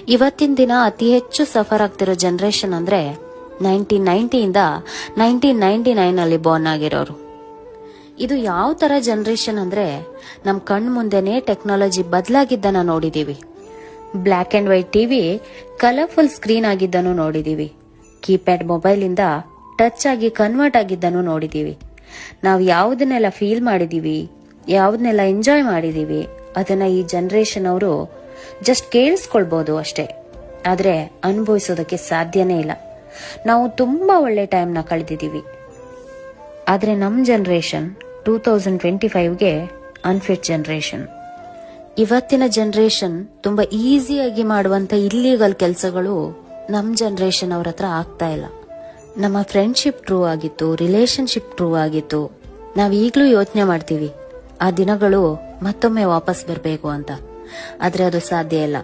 ಇವತ್ತಿನ ದಿನ ಅತಿ ಹೆಚ್ಚು ಸಫರ್ ಆಗ್ತಿರೋ ಜನರೇಷನ್ ಅಂದ್ರೆ 1990 ಇಂದ 1999 ಅಲ್ಲಿ ಬಾರ್ನ್ ಆಗಿರೋರು. ಇದು ಯಾವ ತರ ಜನರೇಷನ್ ಅಂದ್ರೆ ನಮ್ ಕಣ್ ಮುಂದೆನೆ ಟೆಕ್ನಾಲಜಿ ಬದಲಾಗಿದ್ದನ್ನ ನೋಡಿದೀವಿ. Black and white TV colourful screen ಆಗಿದ್ದನ್ನು ನೋಡಿದೀವಿ. ಕೀಪ್ಯಾಡ್ ಮೊಬೈಲ್ ಇಂದ ಟಚ್ ಆಗಿ ಕನ್ವರ್ಟ್ ಆಗಿದ್ದನ್ನು ನೋಡಿದೀವಿ. ನಾವು ಯಾವುದನ್ನೆಲ್ಲ ಫೀಲ್ ಮಾಡಿದೀವಿ, ಯಾವುದನ್ನೆಲ್ಲ ಎಂಜಾಯ್ ಮಾಡಿದೀವಿ, ಅದನ್ನ ಈ ಜನರೇಷನ್ ಅವರು ಜಸ್ಟ್ ಕೇಳಿಸ್ಕೊಳ್ಬಹುದು ಅಷ್ಟೇ, ಆದ್ರೆ ಅನುಭವಿಸೋದಕ್ಕೆ ಸಾಧ್ಯನೇ ಇಲ್ಲ. ನಾವು ತುಂಬಾ ಒಳ್ಳೆ ಟೈಮ್ನ ಕಳೆದಿದ್ದೀವಿ. ಆದ್ರೆ ನಮ್ ಜನರೇಷನ್ 2025ಗೆ ಅನ್ಫಿಟ್ ಜನರೇಷನ್. ಇವತ್ತಿನ ಜನರೇಷನ್ ತುಂಬಾ ಈಸಿಯಾಗಿ ಮಾಡುವಂತ ಇಲ್ಲೀಗಲ್ ಕೆಲಸಗಳು ನಮ್ ಜನರೇಷನ್ ಅವ್ರ ಹತ್ರ ಆಗ್ತಾ ಇಲ್ಲ. ನಮ್ಮ ಫ್ರೆಂಡ್ಶಿಪ್ ಟ್ರೂ ಆಗಿತ್ತು, ರಿಲೇಶನ್ಶಿಪ್ ಟ್ರೂ ಆಗಿತ್ತು. ನಾವ್ ಈಗ್ಲೂ ಯೋಚನೆ ಮಾಡ್ತೀವಿ ಆ ದಿನಗಳು ಮತ್ತೊಮ್ಮೆ ವಾಪಸ್ ಬರ್ಬೇಕು ಅಂತ, ಆದ್ರೆ ಅದು ಸಾಧ್ಯ ಇಲ್ಲ.